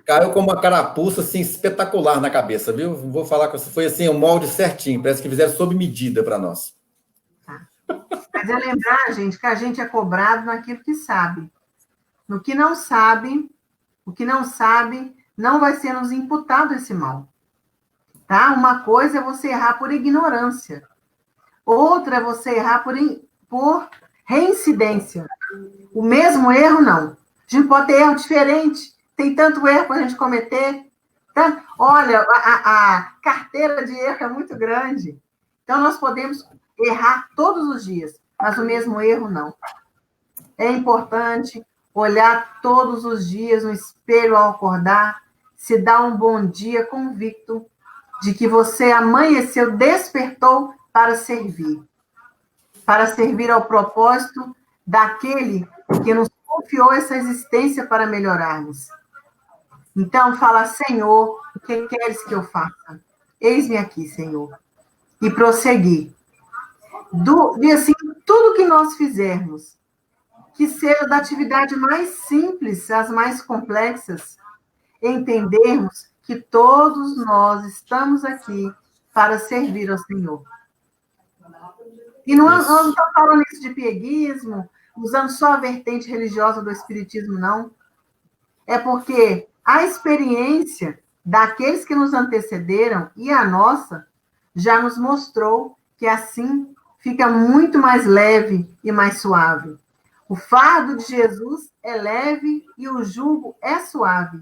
Caiu com uma carapuça assim, espetacular na cabeça, viu? Vou falar com você. Foi assim, um molde certinho. Parece que fizeram sob medida para nós. Mas é lembrar, gente, que a gente é cobrado naquilo que sabe. No que não sabe, o que não sabe, não vai ser nos imputado esse mal. Tá? Uma coisa é você errar por ignorância. Outra é você errar por reincidência. O mesmo erro, não. A gente pode ter erro diferente. Tem tanto erro para a gente cometer. Tá? Olha, a carteira de erro é muito grande. Então, nós podemos errar todos os dias, mas o mesmo erro, não. É importante olhar todos os dias no espelho ao acordar, se dar um bom dia convicto de que você amanheceu, despertou para servir ao propósito daquele que nos confiou essa existência para melhorarmos. Então, fala, Senhor, o que queres que eu faça? Eis-me aqui, Senhor. E prosseguir. E assim, tudo que nós fizermos, que seja da atividade mais simples às mais complexas, entendermos que todos nós estamos aqui para servir ao Senhor. E nós não estamos falando isso de pieguismo, usando só a vertente religiosa do Espiritismo, não. É porque a experiência daqueles que nos antecederam e a nossa já nos mostrou que assim fica muito mais leve e mais suave. O fardo de Jesus é leve e o jugo é suave.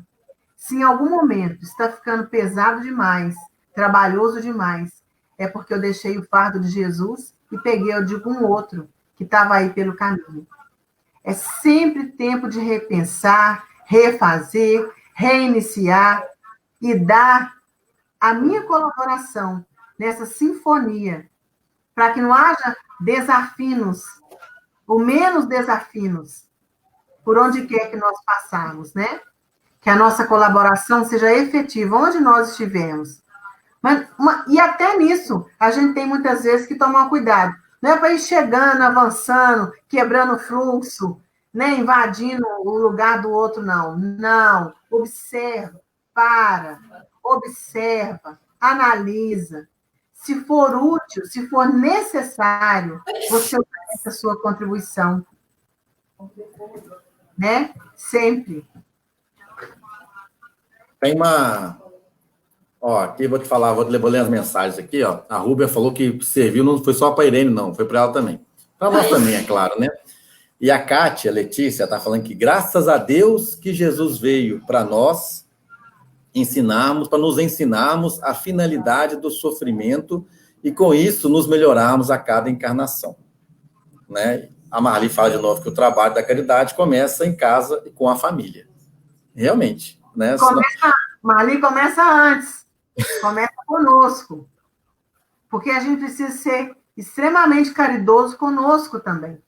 Se em algum momento está ficando pesado demais, trabalhoso demais, é porque eu deixei o fardo de Jesus e peguei o de um outro que estava aí pelo caminho. É sempre tempo de repensar, refazer, reiniciar e dar a minha colaboração nessa sinfonia, para que não haja desafinos, ou menos desafinos, por onde quer que nós passarmos, né? Que a nossa colaboração seja efetiva, onde nós estivermos. E até nisso, a gente tem muitas vezes que tomar cuidado. Não é para ir chegando, avançando, quebrando o fluxo, né? Invadindo o lugar do outro, não. Não. Observa, observa, analisa. Se for útil, se for necessário, você oferece a sua contribuição. Né? Sempre. Tem uma... Ó, aqui vou te falar, vou ler as mensagens aqui, ó. A Rúbia falou que serviu, não foi só para a Irene, não, foi para ela também. Para nós também, é claro, né? E a Kátia, Letícia, está falando que graças a Deus que Jesus veio para nós ensinarmos, para nos ensinarmos a finalidade do sofrimento e com isso nos melhorarmos a cada encarnação, né? A Marli fala de novo que o trabalho da caridade começa em casa e com a família. Realmente, né? Marli começa antes. Começa conosco. Porque a gente precisa ser extremamente caridoso conosco também.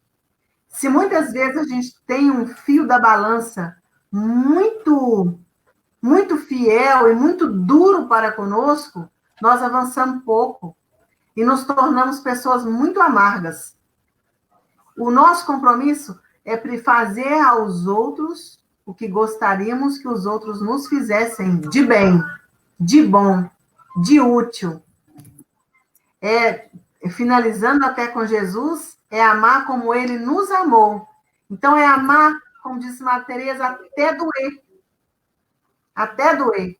Se muitas vezes a gente tem um fio da balança muito, muito fiel e muito duro para conosco, nós avançamos pouco e nos tornamos pessoas muito amargas. O nosso compromisso é fazer aos outros o que gostaríamos que os outros nos fizessem de bem, de bom, de útil. Finalizando até com Jesus, é amar como ele nos amou. Então, é amar, como disse Maria Tereza, até doer. Até doer.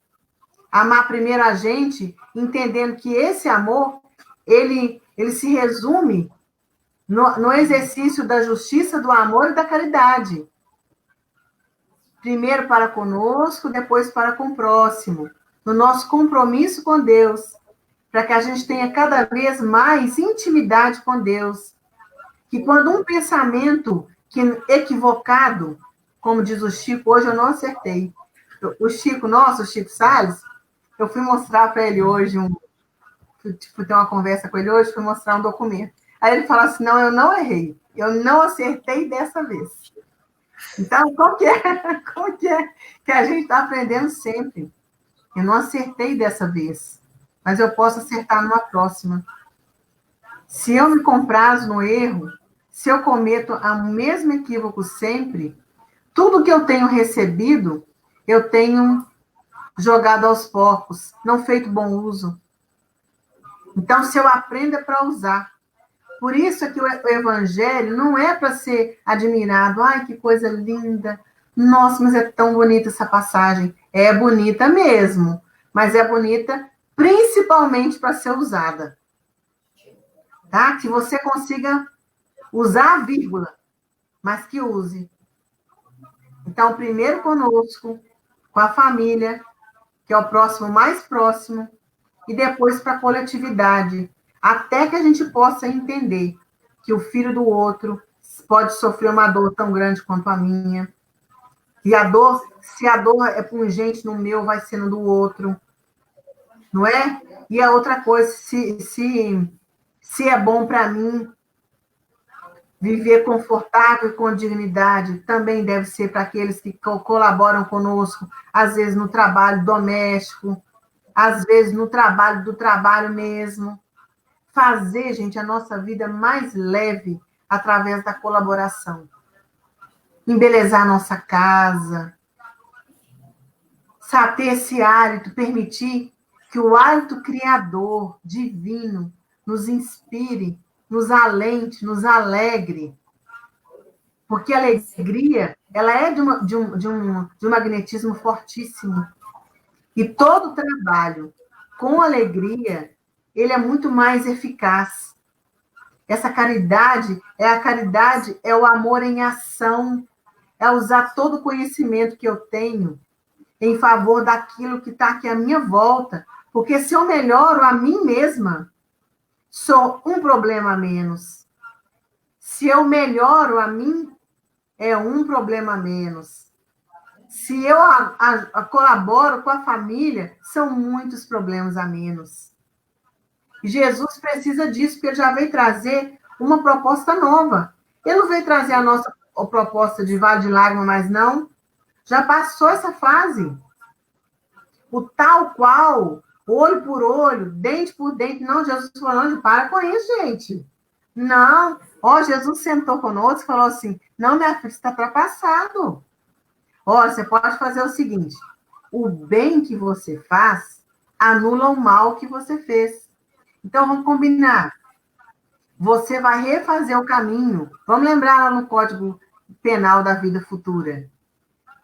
Amar primeiro a gente, entendendo que esse amor, ele se resume no exercício da justiça, do amor e da caridade. Primeiro para conosco, depois para com o próximo. No nosso compromisso com Deus, para que a gente tenha cada vez mais intimidade com Deus. Que quando um pensamento equivocado, como diz o Chico, hoje eu não acertei. O Chico Salles, eu fui mostrar para ele hoje, fui ter uma conversa com ele hoje, fui mostrar um documento. Aí ele fala assim, não, eu não errei, eu não acertei dessa vez. Então, como que é que a gente está aprendendo sempre? Eu não acertei dessa vez, mas eu posso acertar numa próxima. Se eu me comprazo no erro, se eu cometo o mesmo equívoco sempre, tudo que eu tenho recebido, eu tenho jogado aos porcos, não feito bom uso. Então, se eu aprendo, é para usar. Por isso é que o evangelho não é para ser admirado. Ai, que coisa linda. Nossa, mas é tão bonita essa passagem. É bonita mesmo, mas é bonita principalmente para ser usada. Tá? Que você consiga usar a vírgula, mas que use. Então, primeiro conosco, com a família, que é o próximo mais próximo, e depois para a coletividade, até que a gente possa entender que o filho do outro pode sofrer uma dor tão grande quanto a minha, E a dor, se a dor é pungente no meu, vai ser no do outro, não é? E a outra coisa, se é bom para mim viver confortável e com dignidade, também deve ser para aqueles que colaboram conosco, às vezes no trabalho doméstico, às vezes no trabalho do trabalho mesmo. Fazer, gente, a nossa vida mais leve através da colaboração. Embelezar a nossa casa, sabe, ter esse hálito, permitir que o hálito criador, divino, nos inspire, nos alente, nos alegre. Porque a alegria, ela é de um magnetismo fortíssimo. E todo trabalho com alegria, ele é muito mais eficaz. Essa caridade, é o amor em ação, é usar todo o conhecimento que eu tenho em favor daquilo que está aqui à minha volta. Porque se eu melhoro a mim mesma, sou um problema a menos. Se eu melhoro a mim, é um problema a menos. Se eu colaboro com a família, são muitos problemas a menos. E Jesus precisa disso, porque ele já veio trazer uma proposta nova. Ele não veio trazer a nossa proposta de vale de lágrimas, mas não. Já passou essa fase. O tal qual, olho por olho, dente por dente. Não, Jesus falando, para com isso, gente. Não. Ó, Jesus sentou conosco e falou assim, não, minha filha, você está ultrapassado. Olha, você pode fazer o seguinte, o bem que você faz anula o mal que você fez. Então, vamos combinar. Você vai refazer o caminho. Vamos lembrar lá no Código Penal da Vida Futura.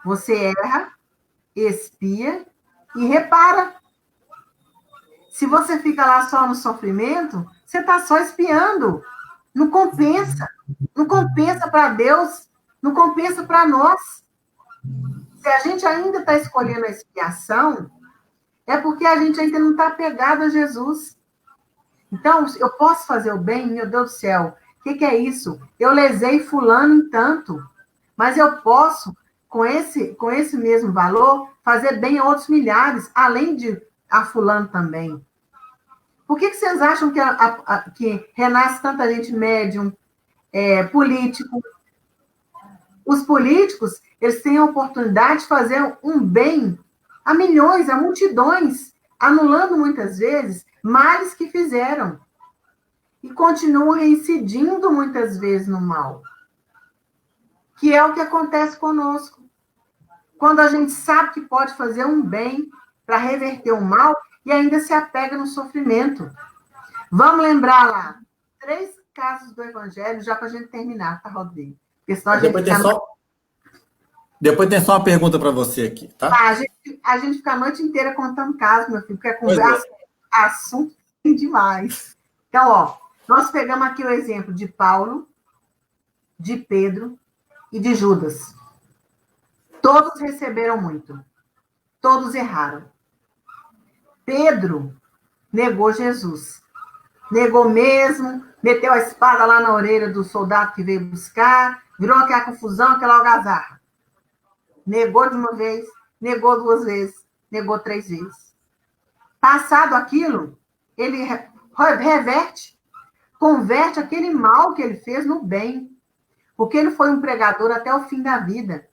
Você erra, expia e repara. Se você fica lá só no sofrimento, você está só espiando. Não compensa. Não compensa para Deus, não compensa para nós. Se a gente ainda está escolhendo a expiação, é porque a gente ainda não está apegado a Jesus. Então, eu posso fazer o bem? Meu Deus do céu, o que é isso? Eu lesei fulano em tanto, mas eu posso, com esse mesmo valor, fazer bem a outros milhares, além de a fulano também. Por que vocês acham que renasce tanta gente médium, político? Os políticos, eles têm a oportunidade de fazer um bem a milhões, a multidões, anulando muitas vezes males que fizeram. E continuam reincidindo muitas vezes no mal. Que é o que acontece conosco. Quando a gente sabe que pode fazer um bem para reverter o mal e ainda se apega no sofrimento. Vamos lembrar lá 3 casos do Evangelho, já para a gente terminar, tá, Rodrigo? Porque senão Depois tem só uma pergunta para você aqui, tá? A gente fica a noite inteira contando casos, meu filho, porque a conversa assunto tem demais. Então, ó, nós pegamos aqui o exemplo de Paulo, de Pedro e de Judas. Todos receberam muito. Todos erraram. Pedro negou Jesus. Negou mesmo, meteu a espada lá na orelha do soldado que veio buscar, virou aquela confusão, aquela algazarra. Negou de uma vez, negou 2 vezes, negou 3 vezes. Passado aquilo, ele converte aquele mal que ele fez no bem. Porque ele foi um pregador até o fim da vida.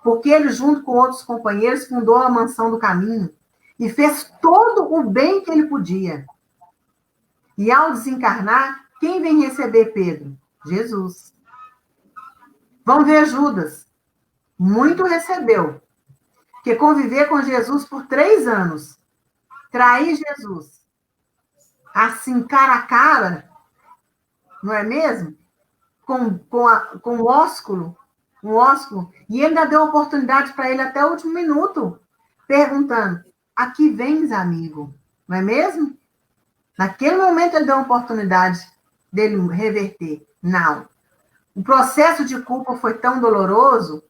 Porque ele, junto com outros companheiros, fundou a Mansão do Caminho e fez todo o bem que ele podia. E ao desencarnar, quem vem receber Pedro? Jesus. Vamos ver Judas. Muito recebeu. Porque conviver com Jesus por 3 anos, trair Jesus, assim, cara a cara, não é mesmo? Com o ósculo, e ele ainda deu oportunidade para ele até o último minuto, perguntando, aqui vens, amigo, não é mesmo? Naquele momento ele deu uma oportunidade dele reverter. Não. O processo de culpa foi tão doloroso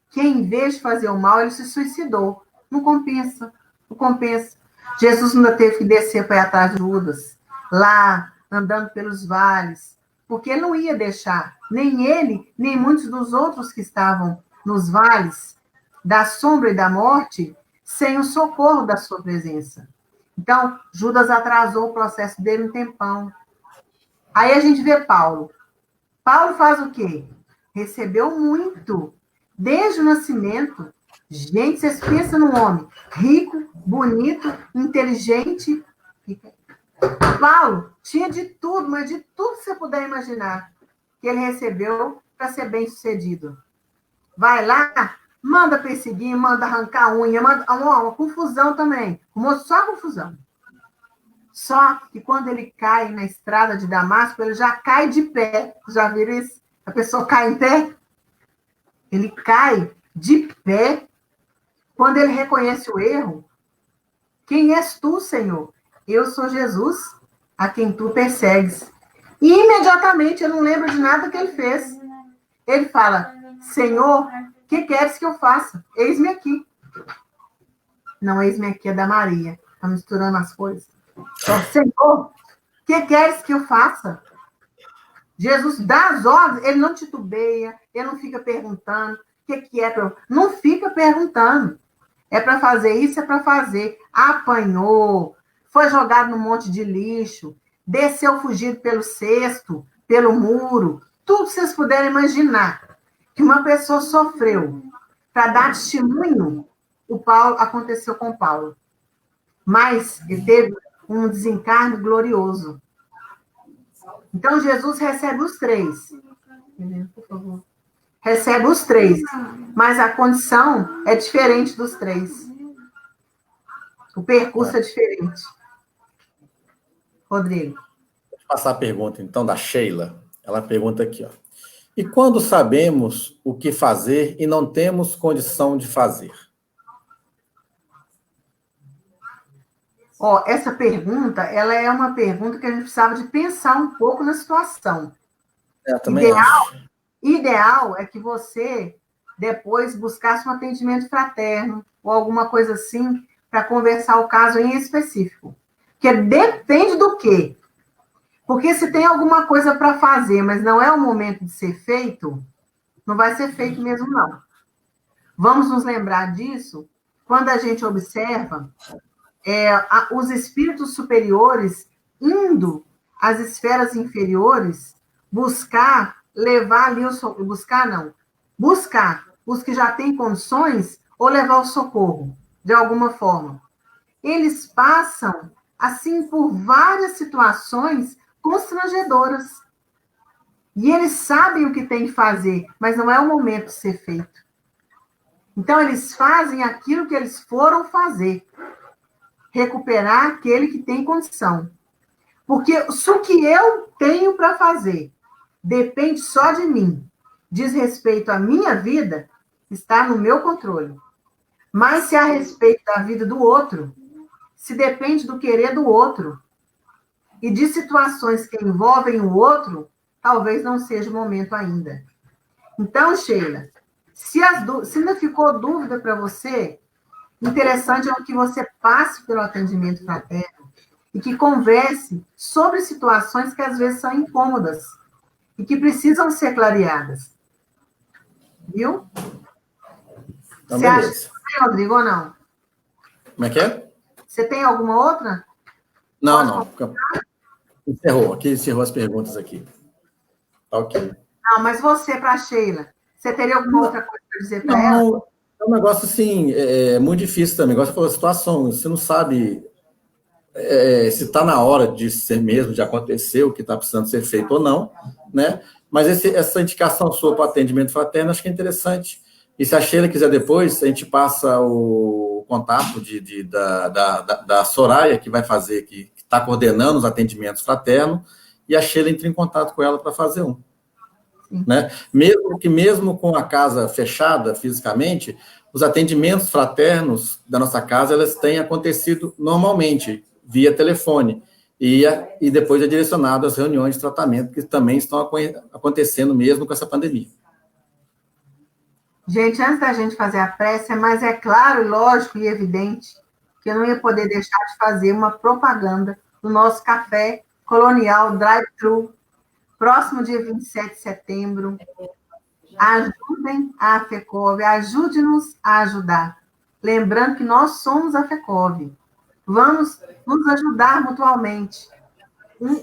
que, em vez de fazer o mal, ele se suicidou. Não compensa, não compensa. Jesus ainda teve que descer para ir atrás de Judas, lá, andando pelos vales, porque ele não ia deixar, nem ele, nem muitos dos outros que estavam nos vales, da sombra e da morte sem o socorro da sua presença. Então, Judas atrasou o processo dele um tempão. Aí a gente vê Paulo. Paulo faz o quê? Recebeu muito, desde o nascimento. Gente, vocês pensam num homem rico, bonito, inteligente. Paulo tinha de tudo, mas de tudo que você puder imaginar, que ele recebeu para ser bem-sucedido. Vai lá, manda perseguir, manda arrancar a unha, manda uma confusão também. Só confusão. Só que quando ele cai na estrada de Damasco, ele já cai de pé. Já viram isso? A pessoa cai em pé? Ele cai de pé. Quando ele reconhece o erro, quem és tu, Senhor? Eu sou Jesus, a quem tu persegues. E imediatamente, eu não lembro de nada que ele fez. Ele fala, Senhor, o que queres que eu faça? Eis-me aqui. Não, eis-me aqui é da Maria. Está misturando as coisas. Então, Senhor, o que queres que eu faça? Jesus dá as ordens, ele não titubeia, ele não fica perguntando o que é para eu... Não fica perguntando. É para fazer isso, é para fazer. Apanhou, foi jogado no monte de lixo, desceu fugido pelo cesto, pelo muro, tudo que vocês puderem imaginar que uma pessoa sofreu para dar testemunho, aconteceu com Paulo. Mas ele teve um desencarne glorioso. Então, Jesus recebe os três. Por favor. Recebe os três. Mas a condição é diferente dos três. O percurso é diferente. Rodrigo. Vou passar a pergunta, então, da Sheila. Ela pergunta aqui, ó. E quando sabemos o que fazer e não temos condição de fazer? Essa pergunta, ela é uma pergunta que a gente precisava de pensar um pouco na situação. Também acho. Ideal é que você depois buscasse um atendimento fraterno ou alguma coisa assim para conversar o caso em específico. Porque depende do quê? Porque se tem alguma coisa para fazer, mas não é o momento de ser feito, não vai ser feito mesmo, não. Vamos nos lembrar disso quando a gente observa os espíritos superiores indo às esferas inferiores buscar levar ali buscar os que já têm condições ou levar o socorro, de alguma forma. Eles passam, assim, por várias situações constrangedoras. E eles sabem o que tem que fazer, mas não é o momento de ser feito. Então, eles fazem aquilo que eles foram fazer. Recuperar aquele que tem condição. Porque se o que eu tenho para fazer depende só de mim, diz respeito à minha vida, está no meu controle. Mas se a respeito da vida do outro, se depende do querer do outro, e de situações que envolvem o outro, talvez não seja o momento ainda. Então, Sheila, se ainda ficou dúvida para você, interessante é que você passe pelo atendimento fraterno e que converse sobre situações que às vezes são incômodas e que precisam ser clareadas. Viu? Então, você acha que tem, Rodrigo, ou não? Como é que é? Você tem alguma outra? Não. Encerrou. Aqui encerrou as perguntas aqui. Tá ok. Não, mas você, para a Sheila, você teria alguma outra coisa para dizer para ela? Não, é um negócio assim, muito difícil também. Igual você falou, a situação, você não sabe se está na hora de ser mesmo, de acontecer o que está precisando ser feito ou não, né? Mas essa indicação sua para atendimento fraterno, acho que é interessante. E se a Sheila quiser depois, a gente passa o contato da Soraya, que vai fazer, que está coordenando os atendimentos fraternos, e a Sheila entra em contato com ela para fazer um. Né? Mesmo com a casa fechada fisicamente, os atendimentos fraternos da nossa casa, elas têm acontecido normalmente, via telefone, e depois é direcionado às reuniões de tratamento, que também estão acontecendo mesmo com essa pandemia. Gente, antes da gente fazer a prece, mas é claro, lógico e evidente que eu não ia poder deixar de fazer uma propaganda do nosso café colonial drive-thru, próximo dia 27 de setembro, Ajudem a FECOV, ajude-nos a ajudar. Lembrando que nós somos a FECOV. Vamos nos ajudar mutuamente.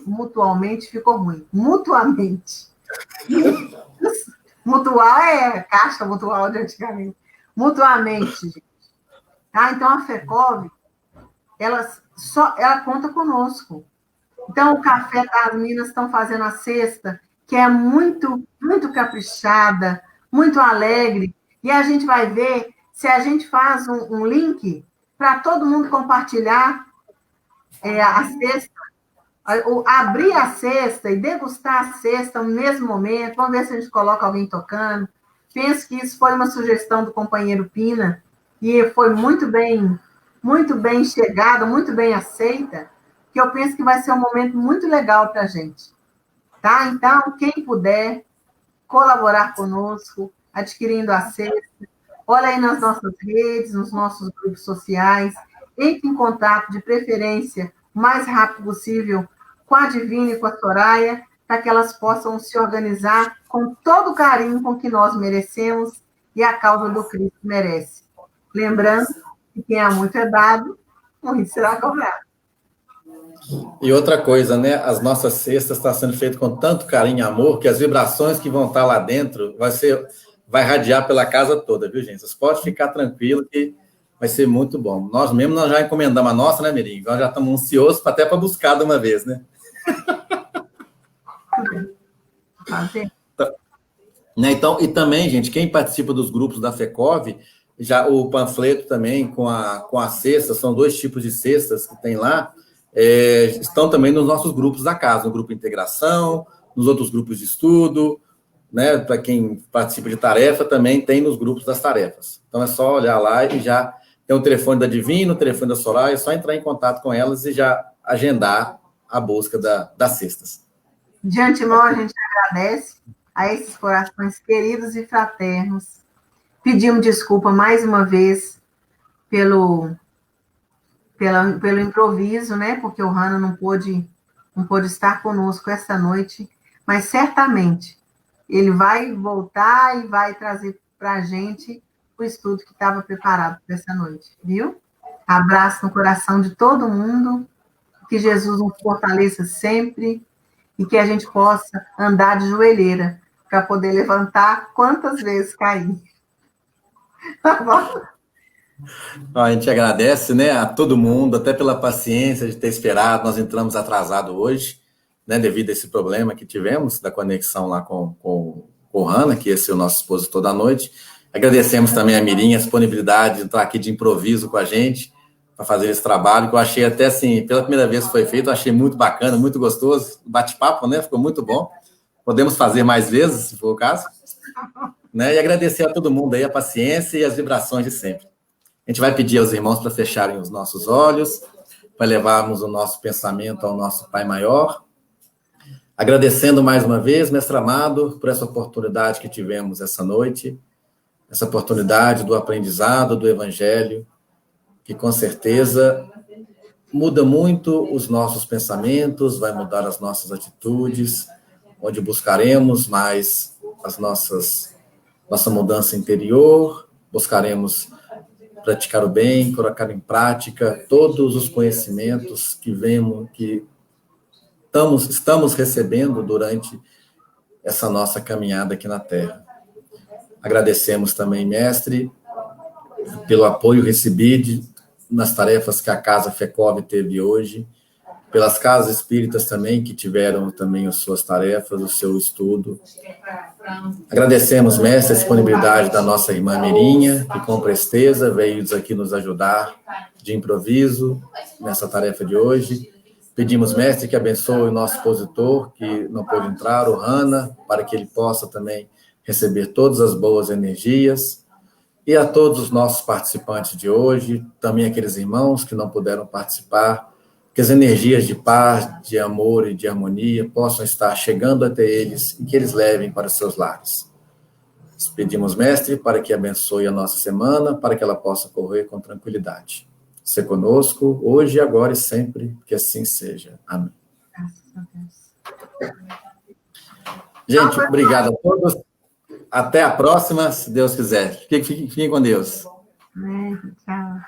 Mutualmente ficou ruim. Mutuamente. Mutual é caixa mutual de antigamente. Mutuamente, gente. Tá? Então, a FECOV, ela conta conosco. Então, o café das Minas estão fazendo a cesta, que é muito, muito caprichada, muito alegre. E a gente vai ver se a gente faz um link para todo mundo compartilhar a cesta, abrir a cesta e degustar a cesta no mesmo momento. Vamos ver se a gente coloca alguém tocando. Penso que isso foi uma sugestão do companheiro Pina e foi muito bem chegada, muito bem aceita, que eu penso que vai ser um momento muito legal para a gente. Tá? Então, quem puder colaborar conosco, adquirindo a cesta, olha aí nas nossas redes, nos nossos grupos sociais, entre em contato, de preferência, o mais rápido possível, com a Divina e com a Soraya, para que elas possam se organizar com todo o carinho com que nós merecemos e a causa do Cristo merece. Lembrando que quem há muito é dado, muito será cobrado. E outra coisa, né? As nossas cestas estão sendo feitas com tanto carinho e amor que as vibrações que vão estar lá dentro vai radiar pela casa toda, viu, gente? Vocês podem ficar tranquilos que vai ser muito bom. Nós já encomendamos a nossa, né, Mirim? Nós já estamos ansiosos até para buscar de uma vez, né? Então, e também, gente, quem participa dos grupos da FECOV, já o panfleto também com a cesta, são 2 tipos de cestas que tem lá, estão também nos nossos grupos da casa, no grupo Integração, nos outros grupos de estudo, né? Para quem participa de tarefa, também tem nos grupos das tarefas. Então, é só olhar lá e já tem o telefone da Divina, o telefone da Soraya, é só entrar em contato com elas e já agendar a busca das cestas. De antemão, a gente agradece a esses corações queridos e fraternos. Pedimos desculpa mais uma vez pelo improviso, né? Porque o Hanna não pôde estar conosco esta noite, mas certamente ele vai voltar e vai trazer para a gente o estudo que estava preparado para essa noite, viu? Abraço no coração de todo mundo, que Jesus nos fortaleça sempre e que a gente possa andar de joelheira para poder levantar quantas vezes cair. Tá bom? A gente agradece, né, a todo mundo, até pela paciência de ter esperado. Nós entramos atrasado hoje, né, devido a esse problema que tivemos da conexão lá com o Hanna, que esse é o nosso expositor da noite. Agradecemos também a Mirim a disponibilidade de estar aqui de improviso com a gente para fazer esse trabalho, que eu achei até assim, pela primeira vez que foi feito, eu achei muito bacana, muito gostoso, bate-papo, né, ficou muito bom. Podemos fazer mais vezes, se for o caso, né, e agradecer a todo mundo aí a paciência e as vibrações de sempre. A gente vai pedir aos irmãos para fecharem os nossos olhos, para levarmos o nosso pensamento ao nosso Pai Maior. Agradecendo mais uma vez, mestre amado, por essa oportunidade que tivemos essa noite, essa oportunidade do aprendizado do Evangelho, que com certeza muda muito os nossos pensamentos, vai mudar as nossas atitudes, onde buscaremos mais nossa mudança interior, buscaremos praticar o bem, colocar em prática todos os conhecimentos que estamos recebendo durante essa nossa caminhada aqui na Terra. Agradecemos também, mestre, pelo apoio recebido nas tarefas que a Casa FECOV teve hoje, pelas casas espíritas também, que tiveram também as suas tarefas, o seu estudo. Agradecemos, mestre, a disponibilidade da nossa irmã Mirinha, que com presteza veio aqui nos ajudar de improviso nessa tarefa de hoje. Pedimos, mestre, que abençoe o nosso expositor, que não pôde entrar, o Hanna, para que ele possa também receber todas as boas energias. E a todos os nossos participantes de hoje, também aqueles irmãos que não puderam participar, que as energias de paz, de amor e de harmonia possam estar chegando até eles e que eles levem para os seus lares. Pedimos, mestre, para que abençoe a nossa semana, para que ela possa correr com tranquilidade. Ser conosco, hoje, agora e sempre, que assim seja. Amém. Gente, obrigado a todos. Até a próxima, se Deus quiser. Fiquem com Deus. Tchau.